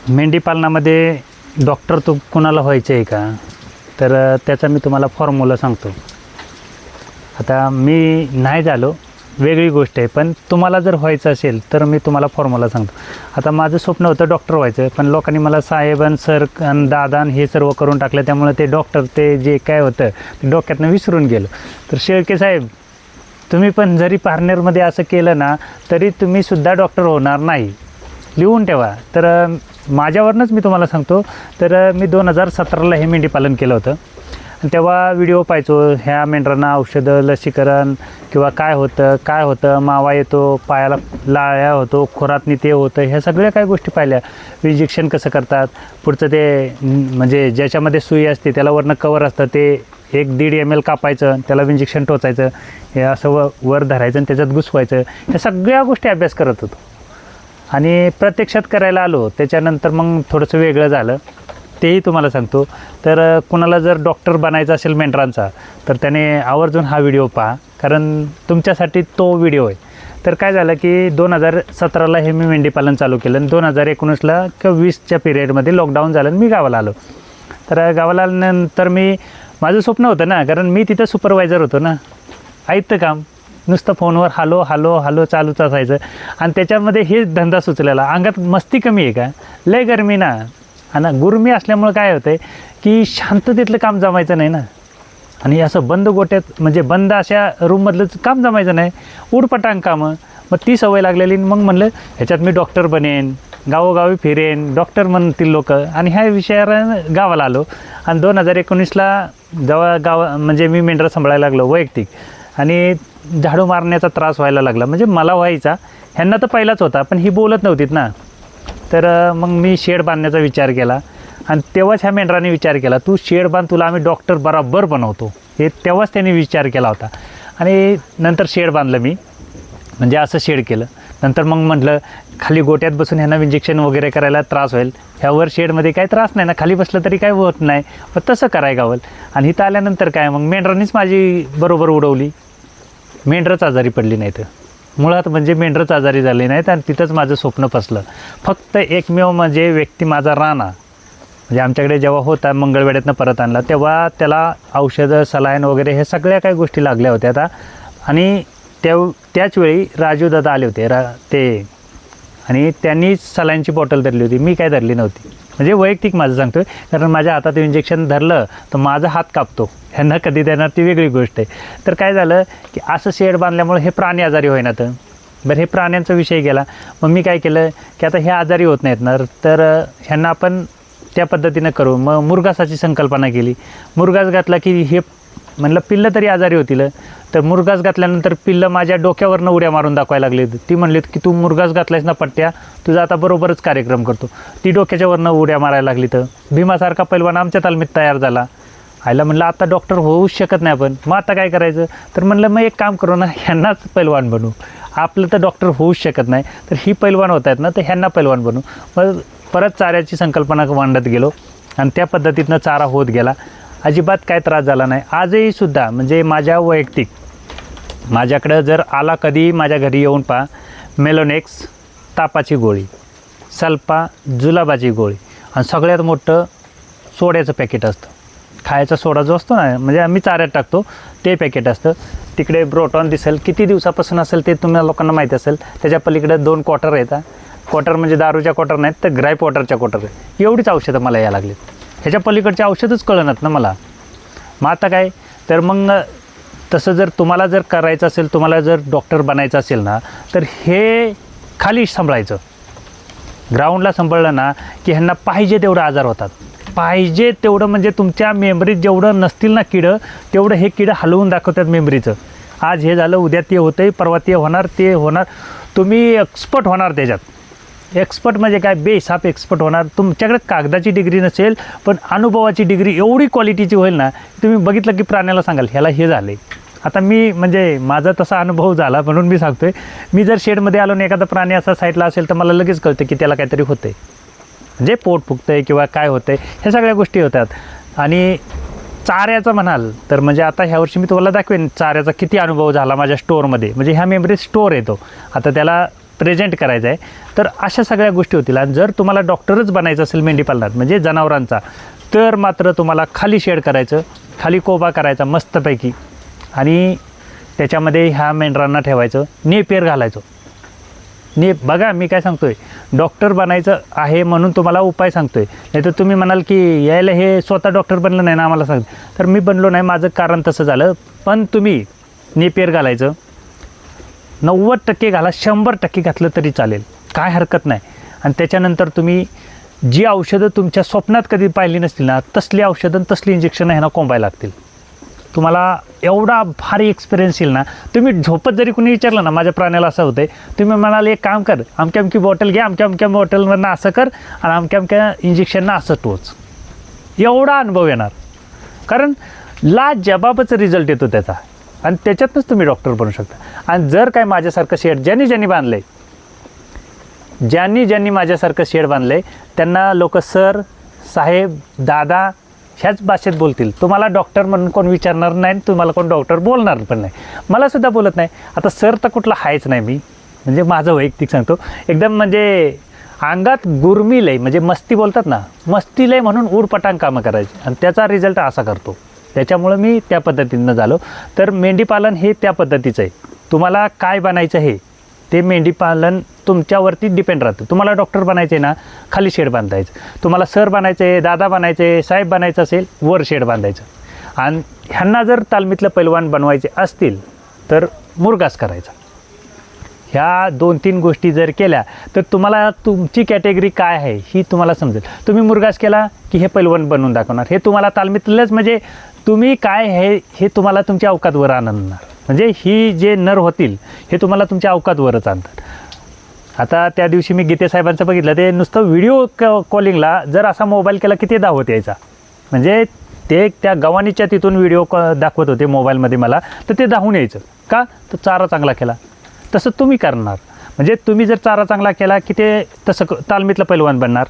मेंढीपालनामध्ये doctor तो कुणाला व्हायचं आहे का, तर त्याचा मी तुम्हाला फॉर्म्युला सांगतो. आता मी नाही झालो वेगळी गोष्ट आहे, पण तुम्हाला जर व्हायचं असेल तर मी तुम्हाला फॉर्म्युला सांगतो. आता माझं स्वप्न होतं डॉक्टर व्हायचं, पण लोकांनी मला साहेब आणि सर आणि दादा हे सर्व करून टाकलं. त्यामुळे ते डॉक्टर ते जे काय होतं ते डोक्यातनं विसरून गेलं. तर शेळके साहेब, तुम्ही पण जरी पार्टनरमध्ये असं केलं ना तरी तुम्हीसुद्धा डॉक्टर होणार नाही, लिहून ठेवा. तर माझ्यावरनंच मी तुम्हाला सांगतो. तर मी 2017ला हे मेंढीपालन केलं होतं आणि तेव्हा व्हिडिओ पाहायचो. ह्या मेंढरांना औषधं, लसीकरण किंवा काय होतं, मावा येतो, पायाला लाळ्या होतो, खोरातनी ते होतं, ह्या सगळ्या काय गोष्टी पाहिल्या. इंजेक्शन कसं करतात, पुढचं ते म्हणजे ज्याच्यामध्ये सुई असते त्याला वरनं कवर असतं, ते 1-1.5 ml कापायचं, त्याला इंजेक्शन टोचायचं, हे असं वर धरायचं आणि त्याच्यात घुसवायचं. ह्या सगळ्या गोष्टी अभ्यास करत होतो आणि प्रत्यक्षात करायला आलो. त्याच्यानंतर मग थोडंसं वेगळं झालं, तेही तुम्हाला सांगतो. तर कुणाला जर डॉक्टर बनायचा असेल मेंढरांचा तर त्याने आवर्जून हा व्हिडिओ पहा, कारण तुमच्यासाठी तो व्हिडिओ आहे. तर काय झालं की 2017ला हे मी मेंढीपालन चालू केलं आणि 2019ला किंवा 20च्या पिरियडमध्ये लॉकडाऊन झालं आणि मी गावाला आलो. तर गावाला आल्यानंतर माझं स्वप्न होतं ना, कारण मी तिथं सुपरवायझर होतो ना, ऐकतं काम नुसतं फोनवर हॅलो हॅलो हॅलो चालूच असायचं. आणि त्याच्यामध्ये हेच धंदा सुचलेला. अंगात मस्ती कमी आहे का, लय गरमी ना, आणि गुरमी असल्यामुळं काय होतं आहे की शांततेतलं काम जमायचं नाही ना, आणि असं बंद गोट्यात म्हणजे बंद अशा रूममधलंच काम जमायचं नाही, उडपटांग कामं. मग ती सवय लागलेली. मग म्हणलं ह्याच्यात मी डॉक्टर बनेन, गावोगावी फिरेन, डॉक्टर म्हणतील लोक, आणि ह्या विषयावर गावाला आलो. आणि 2019ला जेव्हा म्हणजे मी मेंढरं सांभाळायला लागलो वैयक्तिक, आणि झाडू मारण्याचा त्रास व्हायला लागला. म्हणजे मला व्हायचा, ह्यांना तर पहिलाच होता, पण ही बोलत नव्हतीत ना. तर मग मी शेड बांधण्याचा विचार केला आणि तेव्हाच ह्या मेंढराने विचार केला, तू शेड बांध, तुला आम्ही डॉक्टर बरोबर बनवतो. हे तेव्हाच त्यांनी विचार केला होता. आणि नंतर शेड बांधलं मी, म्हणजे असं शेड केलं. नंतर मग म्हटलं खाली गोट्यात बसून ह्यांना इंजेक्शन वगैरे करायला त्रास होईल, ह्यावर शेडमध्ये काही त्रास नाही ना, खाली बसलं तरी काय होत नाही, पण तसं कराय गावल. आणि इथं आल्यानंतर काय, मग मेंढरांनीच माझी बरोबर उडवली. मेंढरच आजारी पडली नाही, तर मुळात म्हणजे मेंढरच आजारी झाले नाहीत, आणि तिथंच माझं स्वप्न फसलं. फक्त एकमेव म्हणजे व्यक्ती माझा राणा, म्हणजे आमच्याकडे जेव्हा होता मंगळवेड्यातनं परत आणला तेव्हा त्याला औषधं, सलाईन वगैरे हे सगळ्या काही गोष्टी लागल्या होत्या आता. आणि त्याचवेळी राजू दादा आले होते ते, आणि त्यांनी सलाईनची बॉटल धरली होती, मी काय धरली नव्हती. म्हणजे वैयक्तिक माझं सांगतो आहे, कारण माझ्या हातात इंजेक्शन धरलं तर माझा हात कापतो, ह्यांना कधी देणार ती वेगळी गोष्ट आहे. तर काय झालं की असं शेड बांधल्यामुळे हे प्राणी आजारी होईना. तर बरं, हे प्राण्यांचा विषय गेला. मग मी काय केलं की आता हे आजारी होत नाहीत ना, तर ह्यांना आपण त्या पद्धतीनं करू. मग मुरघासाची संकल्पना केली. मुरघास घातला की हे म्हणलं पिल्लं तरी आजारी होतील. तर मुरघास घातल्यानंतर पिल्लं माझ्या डोक्यावरनं उड्या मारून दाखवायला लागली. ती म्हणलीत की तू मुरघास घातलायस ना पट्ट्या, तुझा आता बरोबरच कार्यक्रम करतो. ती डोक्याच्यावरनं उड्या मारायला लागली. तर भीमासारखा पैलवान आमच्या तालमीत तयार झाला. आयला म्हणलं आता डॉक्टर होऊच शकत नाही आपण, मग आता काय करायचं. तर म्हणलं मग एक काम करू ना, ह्यांनाच पैलवान बनवू. आपलं तर डॉक्टर होऊच शकत नाही, तर ही पैलवान होत आहेत ना, तर ह्यांना पैलवान बनवू. मग परत चाऱ्याची संकल्पना मांडत गेलो आणि त्या पद्धतीनं चारा होत गेला. अजिबात काय त्रास झाला नाही. आजही सुद्धा म्हणजे माझ्या वैयक्तिक माझ्याकडं जर आला कधी माझ्या घरी येऊन पहा, मेलोनेक्स तापाची गोळी, सल्पा जुलाबाची गोळी, आणि सगळ्यात मोठं सोड्याचं पॅकेट असतं. खायचा सोडा जो असतो ना, म्हणजे आम्ही चाऱ्यात टाकतो ते पॅकेट असतं. तिकडे ब्रोटॉन दिसेल, किती दिवसापासून असेल ते तुम्हाला लोकांना माहिती असेल. त्याच्या पलीकडे 2 क्वार्टर येतात. क्वार्टर म्हणजे दारूच्या क्वार्टर नाहीत, तर ग्राईप वॉटरच्या क्वार्टर आहे. एवढीच औषधं मला यायला लागलीत. ह्याच्या पलीकडचे औषधच कळणार ना मला. मग आता काय, तर मग तसं जर तुम्हाला जर करायचं असेल, तुम्हाला जर डॉक्टर बनायचं असेल ना, तर हे खाली सांभाळायचं. ग्राउंडला सांभाळलं ना की ह्यांना पाहिजे तेवढं आजार होतात. पाहिजे तेवढं म्हणजे तुमच्या मेमरीत जेवढं नसतील ना किडं, तेवढं हे किडं हलवून दाखवतात मेमरीचं. आज हे झालं, उद्या ते होतं आहे, परवा ते होणार, ते होणार. तुम्ही एक्सपर्ट होणार त्याच्यात. एक्सपर्ट म्हणजे काय, बेसाप एक्सपर्ट होणार. तुमच्याकडे कागदाची डिग्री नसेल, पण अनुभवाची डिग्री एवढी क्वालिटीची होईल ना, तुम्ही बघितलं की प्राण्याला सांगाल ह्याला हे झालं आहे. आता मी म्हणजे माझा तसा अनुभव झाला म्हणून मी सांगतो आहे. मी जर शेडमध्ये आलो आणि एखादा प्राणी असा साईडला असेल तर मला लगेच कळतं की त्याला काहीतरी होतं आहे, म्हणजे पोट फुगतं आहे किंवा काय होतं आहे, ह्या सगळ्या गोष्टी होतात. आणि चाऱ्याचं म्हणाल तर म्हणजे आता ह्या वर्षी मी तुम्हाला दाखवेन चाऱ्याचा किती अनुभव झाला माझ्या स्टोअरमध्ये. म्हणजे ह्या मेमरी स्टोअर येतो. आता त्याला प्रेझेंट करायचं आहे, तर अशा सगळ्या गोष्टी होतील. आणि जर तुम्हाला डॉक्टरच बनायचं असेल मेंढीपालनात म्हणजे जनावरांचा, तर मात्र तुम्हाला खाली शेड करायचं, खाली कोबा करायचा मस्तपैकी, आणि त्याच्यामध्ये ह्या मेंढरांना ठेवायचं, नेपियर घालायचं. बघा मी काय सांगतोय, डॉक्टर बनायचं आहे म्हणून तुम्हाला उपाय सांगतोय. नाही तर तुम्ही म्हणाल की यायला हे स्वतः डॉक्टर बनलं नाही ना आम्हाला सांग, तर मी बनलो नाही, माझं कारण तसं झालं. पण तुम्ही नेपियर घालायचं, 90% घाला, 100% घातलं तरी चालेल, काय हरकत नाही. आणि त्याच्यानंतर तुम्ही जी औषधं तुमच्या स्वप्नात कधी पाहिली नसतील ना, तसली औषधं तसली इंजेक्शन ह्यांना कोंबायला लागतील. तुम्हाला एवढा भारी एक्सपिरियन्स येईल ना. तुम्ही झोपत जरी कुणी विचारलं ना, माझ्या प्राण्याला असं होतं आहे, तुम्ही म्हणाल एक काम कर, अमक्या अमकी बॉटल घ्या, अमक्या बॉटलमधनं असं कर आणि अमक्या इंजेक्शननं असं टोच, एवढा अनुभव येणार. कारण लाजबाबच रिझल्ट येतो त्याचा, आणि त्याच्यातनंच तुम्ही डॉक्टर बनू शकता. आणि जर काय माझ्यासारखं शेड ज्यांनी बांधलं आहे, ज्यांनी माझ्यासारखं शेड बांधलं आहे, त्यांना लोक सर, साहेब, दादा ह्याच भाषेत बोलतील. तुम्हाला डॉक्टर म्हणून कोण विचारणार नाही, तुम्हाला कोण डॉक्टर बोलणार पण नाही, मलासुद्धा बोलत नाही. आता सर तर कुठला आहेच नाही मी, म्हणजे माझं वैयक्तिक सांगतो, एकदम म्हणजे अंगात गुरमी लय, म्हणजे मस्ती बोलतात ना, मस्ती लय म्हणून उरपटांग कामं करायची, आणि त्याचा रिझल्ट असा करतो. त्याच्यामुळं मी त्या पद्धतीनं झालो. तर मेंढीपालन हे त्या पद्धतीचं आहे. तुम्हाला काय बनायचं हे, ते मेंढीपालन तुमच्यावरती डिपेंड राहतं. तुम्हाला डॉक्टर बनायचे ना, खाली शेड बांधायचं. तुम्हाला सर बनायचं आहे, दादा बनायचं आहे, साहेब बनायचं असेल, वर शेड बांधायचं. आणि ह्यांना जर तालमीतलं पैलवान बनवायचे असतील तर मुरगास करायचा. ह्या 2-3 गोष्टी जर केल्या तर तुम्हाला तुमची कॅटेगरी काय आहे ही तुम्हाला समजेल. तुम्ही मुरगास केला की हे पैलवान बनवून दाखवणार, हे तुम्हाला तालमीतलंच म्हणजे तुम्ही काय हे तुम्हाला तुमच्या अवकातवर आणणार. म्हणजे ही जे नर होतील हे तुम्हाला तुमच्या अवकातवरच आणतात. आता त्या दिवशी मी गीते साहेबांचं बघितलं, ते नुसतं व्हिडिओ कॉलिंगला जर असा मोबाईल केला की ते दाखवत यायचा. म्हणजे ते त्या गव्हाणीच्या तिथून व्हिडिओ दाखवत होते मोबाईलमध्ये मला, तर ते दाखवून यायचं का, तर चारा चांगला केला. तसं तुम्ही करणार, म्हणजे तुम्ही जर चारा चांगला केला की ते तसं तालमीतलं पैलवान बनणार.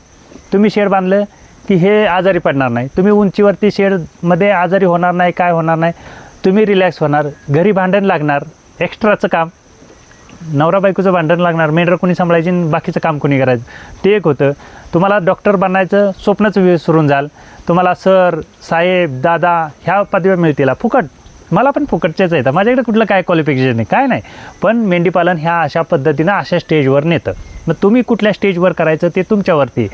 तुम्ही शेड बांधलं की हे आजारी पडणार नाही, तुम्ही उंचीवरती शेडमध्ये आजारी होणार नाही, काय होणार नाही, तुम्ही रिलॅक्स होणार. घरी भांडण लागणार, एक्स्ट्राचं काम, नवरा बायकोचं भांडण लागणार, मेंढरं कोणी सांभाळायची आणि बाकीचं काम कोणी करायचं, ते एक होतं. तुम्हाला डॉक्टर बनायचं स्वप्नच विसरून जाल. तुम्हाला सर, साहेब, दादा ह्या पदव्या मिळतील फुकट. मला पण फुकटचेच येतं, माझ्याकडे कुठलं काय क्वालिफिकेशन नाही, काय नाही. पण मेंढीपालन ह्या अशा पद्धतीनं अशा स्टेजवर नेतं. मग तुम्ही कुठल्या स्टेजवर करायचं ते तुमच्यावरती.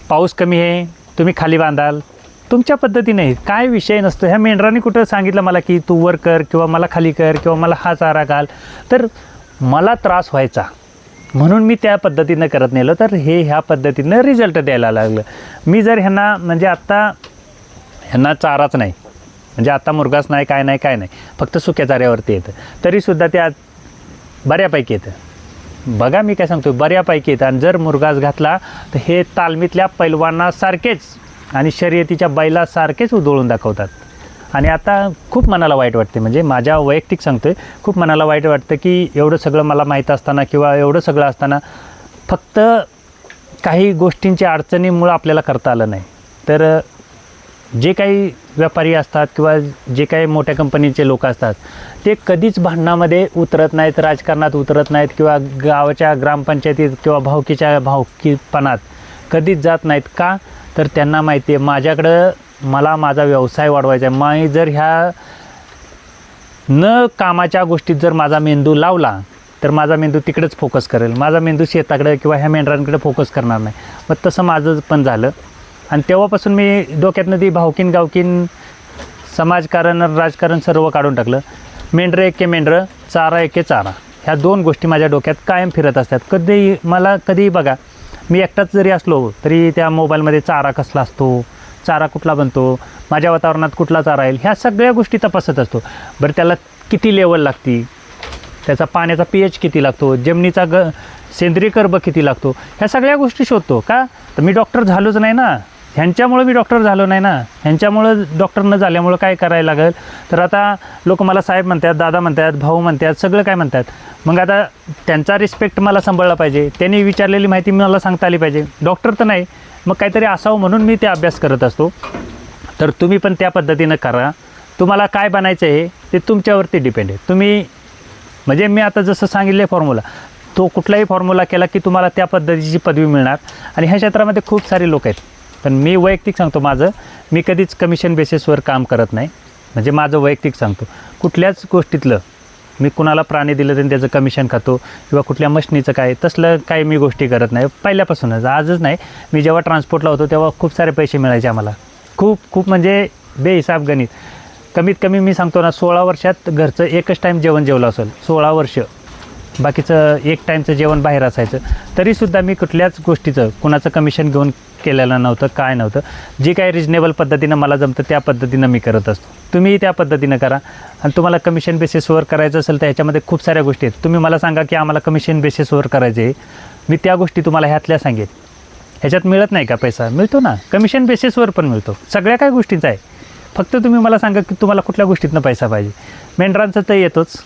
पाऊस कमी आहे, तुम्ही खाली बांधाल, तुमच्या पद्धतीने काय विषय नसतो. ह्या मेंढरांनी कुठं सांगितलं मला की तू वर कर किंवा मला खाली कर किंवा मला हा चारा घाल, तर मला त्रास व्हायचा म्हणून मी त्या पद्धतीनं करत नेलं, तर हे ह्या पद्धतीनं रिझल्ट द्यायला लागलं. मी जर ह्यांना म्हणजे आत्ता ह्यांना चाराच नाही, म्हणजे आता मुरगास नाही, काय नाही, फक्त सुक्या चाऱ्यावरती येतं, तरीसुद्धा त्या बऱ्यापैकी येतं. बघा मी काय सांगतो, बऱ्यापैकी येतं. आणि जर मुरगास घातला तर हे तालमीतल्या पैलवानासारखेच आणि शर्यतीच्या बैलासारखेच उधळून दाखवतात. आणि आता खूप मनाला वाईट वाटते, म्हणजे माझ्या वैयक्तिक सांगतोय, खूप मनाला वाईट वाटतं की एवढं सगळं मला माहीत असताना किंवा एवढं सगळं असताना फक्त काही गोष्टींच्या अडचणीमुळं आपल्याला करता आलं नाही. तर जे काही व्यापारी असतात किंवा जे काही मोठ्या कंपनीचे लोक असतात ते कधीच भांडणामध्ये उतरत नाहीत, राजकारणात उतरत नाहीत किंवा गावाच्या ग्रामपंचायतीत किंवा भावकीपणात कधीच जात नाहीत. का, तर त्यांना माहिती आहे माझ्याकडं मला माझा व्यवसाय वाढवायचा आहे. मी जर ह्या न कामाच्या गोष्टीत जर माझा मेंदू लावला तर माझा मेंदू तिकडेच फोकस करेल, माझा मेंदू शेताकडे किंवा ह्या मेंढरांकडे फोकस करणार नाही. मग तसं माझं पण झालं. आणि तेव्हापासून मी डोक्यातनं ती भावकीन गावकीन समाजकारण राजकारण सर्व काढून टाकलं. मेंढरं एके मेंढरं, चारा एके चारा, ह्या 2 गोष्टी माझ्या डोक्यात कायम फिरत असतात. कधीही बघा, मी एकटाच जरी असलो तरी त्या मोबाईलमध्ये चारा कसला असतो, चारा कुठला बनतो, माझ्या वातावरणात कुठला चारा येईल, ह्या सगळ्या गोष्टी तपासत असतो. बरं त्याला किती लेवल लागती, त्याचा पाण्याचा pH किती लागतो, जमिनीचा सेंद्रिय कर्ब किती लागतो, ह्या सगळ्या गोष्टी शोधतो. का, तर मी डॉक्टर झालोच नाही ना, ह्यांच्यामुळं मी डॉक्टर झालो नाही ना, ह्यांच्यामुळं डॉक्टर न झाल्यामुळं काय करायला लागेल. तर आता लोक मला साहेब म्हणतात, दादा म्हणतात, भाऊ म्हणतात, सगळं काय म्हणतात. मग आता त्यांचा रिस्पेक्ट मला सांभाळला पाहिजे, त्यांनी विचारलेली माहिती मला सांगता आली पाहिजे. डॉक्टर तर नाही, मग काहीतरी असावं म्हणून मी ते अभ्यास करत असतो. तर तुम्ही पण त्या पद्धतीनं करा. तुम्हाला काय बनायचं आहे ते तुमच्यावरती डिपेंड आहे. तुम्ही म्हणजे मी आता जसं सांगितलं फॉर्म्युला, तो कुठलाही फॉर्म्युला केला की तुम्हाला त्या पद्धतीची पदवी मिळणार. आणि ह्या क्षेत्रामध्ये खूप सारे लोक आहेत, पण मी वैयक्तिक सांगतो माझं, मी कधीच कमिशन बेसिसवर काम करत नाही. म्हणजे माझं वैयक्तिक सांगतो, कुठल्याच गोष्टीतलं मी कुणाला प्राणी दिलं तर त्याचं कमिशन खातो किंवा कुठल्या मशनीचं काय तसलं काही मी गोष्टी करत नाही पहिल्यापासूनच. आजच नाही, मी जेव्हा ट्रान्सपोर्टला होतो तेव्हा खूप सारे पैसे मिळायचे आम्हाला, खूप म्हणजे बेहिसाब गणित. कमीत कमी मी सांगतो ना, 16 वर्षात घरचं एकच टाईम जेवण जेवलं असेल, 16 वर्ष. बाकीचं एक टाईमचं जेवण बाहेर असायचं. तरीसुद्धा मी कुठल्याच गोष्टीचं कुणाचं कमिशन घेऊन केलेलं नव्हतं, काय नव्हतं. जी काही रिजनेबल पद्धतीनं मला जमतं त्या पद्धतीनं मी करत असतो. तुम्हीही त्या पद्धतीनं करा. आणि तुम्हाला कमिशन बेसिसवर करायचं असेल तर ह्याच्यामध्ये खूप साऱ्या गोष्टी आहेत. तुम्ही मला सांगा की आम्हाला कमिशन बेसिसवर करायचे आहे, मी त्या गोष्टी तुम्हाला ह्यातल्या सांगेन. ह्याच्यात मिळत नाही का पैसा? मिळतो ना, कमिशन बेसिसवर पण मिळतो. सगळ्या काय गोष्टींचा आहे, फक्त तुम्ही मला सांगा की तुम्हाला कुठल्या गोष्टीतनं पैसा पाहिजे. मेंढरांचं तर येतोच,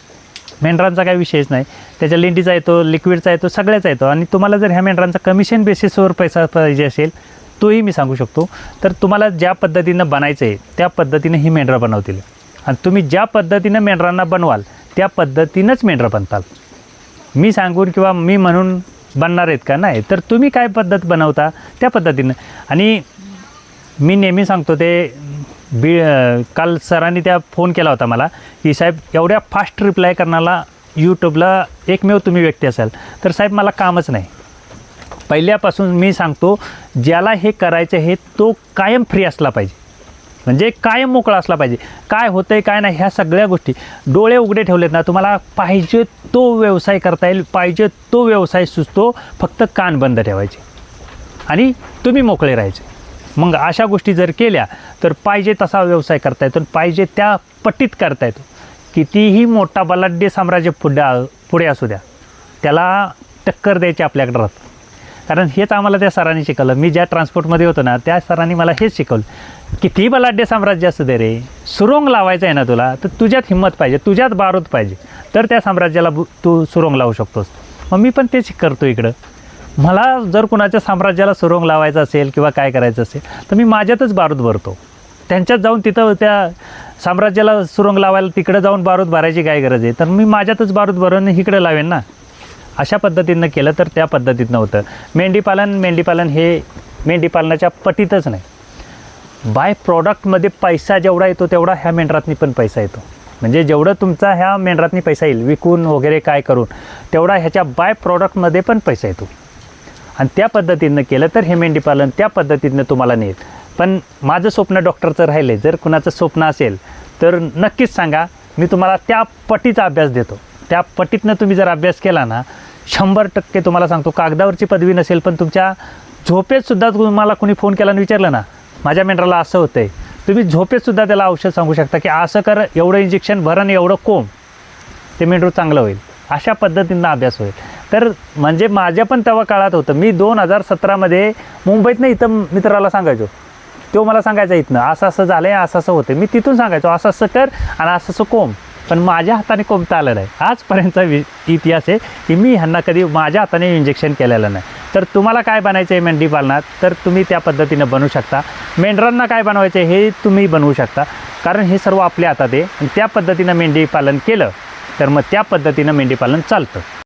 मेंढरांचा काही विषयच नाही. त्याच्या लेंडीचा येतो, लिक्विडचा येतो, सगळ्याचा येतो. आणि तुम्हाला जर ह्या मेंढरांचा कमिशन बेसिसवर पैसा पाहिजे असेल तोही मी सांगू शकतो. तर तुम्हाला ज्या पद्धतीनं बनायचं आहे त्या पद्धतीनं ही मेंढरं बनवतील. आणि तुम्ही ज्या पद्धतीनं मेंढरांना बनवाल त्या पद्धतीनंच मेंढरं बनताल. मी सांगून किंवा मी म्हणून बनणार आहेत का? नाही. तर तुम्ही काय पद्धत बनवता त्या पद्धतीनं. आणि मी नेहमी सांगतो ते काल सरांनी त्या फोन केला होता मला की साहेब एवढ्या फास्ट रिप्लाय करण्याला यूट्यूबला एकमेव तुम्ही व्यक्ती असाल. तर साहेब मला कामच नाही. पहिल्यापासून मी सांगतो, ज्याला हे करायचं हे तो कायम फ्री असला पाहिजे, म्हणजे कायम मोकळा असला पाहिजे. काय होतं आहे काय नाही ह्या सगळ्या गोष्टी डोळे उघडे ठेवलेत ना, तुम्हाला पाहिजे तो व्यवसाय करता येईल, पाहिजे तो व्यवसाय सुचतो. फक्त कान बंद ठेवायचे आणि तुम्ही मोकळे राहायचे. मग अशा गोष्टी जर केल्या तर पाहिजे तसा व्यवसाय करता येतो, पाहिजे त्या पट्टीत करता येतो. कितीही मोठा बलाढ्य साम्राज्य पुढे असू द्या, त्याला टक्कर द्यायची आपल्याकडे राहतं. कारण हेच आम्हाला त्या सरांनी शिकवलं. मी ज्या ट्रान्सपोर्टमध्ये होतो ना त्या सरांनी मला हेच शिकवलं, कितीही बलाढ्य साम्राज्य असू दे रे, सुरुंग लावायचं आहे ना तुला, तर तुझ्यात हिंमत पाहिजे, तुझ्यात बारूद पाहिजे, तर त्या साम्राज्याला तू सुरुंग लावू शकतोस. मग मी पण तेच करतो इकडं. मला जर कुणाच्या साम्राज्याला सुरुंग लावायचं असेल किंवा काय करायचं असेल तर मी माझ्यातच बारूद भरतो. त्यांच्यात जाऊन तिथं त्या साम्राज्याला सुरुंग लावायला तिकडे जाऊन बारूद भरायची काय गरज आहे? तर मी माझ्यातच बारूद भरून इकडे लावेन ना. अशा पद्धतीनं केलं तर त्या पद्धतीनं होतं. मेंढीपालन हे मेंढीपालनाच्या पटीतच नाही, बाय प्रॉडक्टमध्ये पैसा जेवढा येतो तेवढा ह्या मेंढरातनी पण पैसा येतो. म्हणजे जेवढं तुमचा ह्या मेंढरातनी पैसा येईल विकून वगैरे काय करून, तेवढा ह्याच्या बाय प्रॉडक्टमध्ये पण पैसा येतो. आणि त्या पद्धतीनं केलं तर हे मेंढीपालन त्या पद्धतीनं तुम्हाला नेईल. पण माझं स्वप्न डॉक्टरचं राहिलं. जर कुणाचं स्वप्न असेल तर नक्कीच सांगा, मी तुम्हाला त्या पटीचा अभ्यास देतो. त्या पटीतनं तुम्ही जर अभ्यास केला ना, 100% तुम्हाला सांगतो, कागदावरची पदवी नसेल पण तुमच्या झोपेतसुद्धा तुम्हाला कोणी फोन केला आणि विचारलं ना माझ्या मेंढराला असं होतं आहे, तुम्ही झोपेतसुद्धा त्याला औषध सांगू शकता की असं कर, एवढं इंजेक्शन भरण, एवढं कोंब, ते मेंढरू चांगलं होईल. अशा पद्धतीनं अभ्यास होईल. तर म्हणजे माझ्या पण तेव्हा काळात होतं. मी 2017मध्ये मुंबईतनं इथं मित्राला सांगायचो, तो मला सांगायचा इथनं असं असं झालं आहे, असं असं होतं. मी तिथून सांगायचो असं असं कर आणि असं असं कोंब, पण माझ्या हाताने कोंबता आलं नाही. आजपर्यंतचा इतिहास आहे की मी ह्यांना कधी माझ्या हाताने इंजेक्शन केलेलं नाही. तर तुम्हाला काय बनायचं आहे मेंढी पालनात, तर तुम्ही त्या पद्धतीनं बनवू शकता. मेंढरांना काय बनवायचं आहे हे तुम्ही बनवू शकता, कारण हे सर्व आपल्या हातात आहे. आणि त्या पद्धतीनं मेंढी पालन केलं तर मग त्या पद्धतीनं मेंढी पालन चालतं.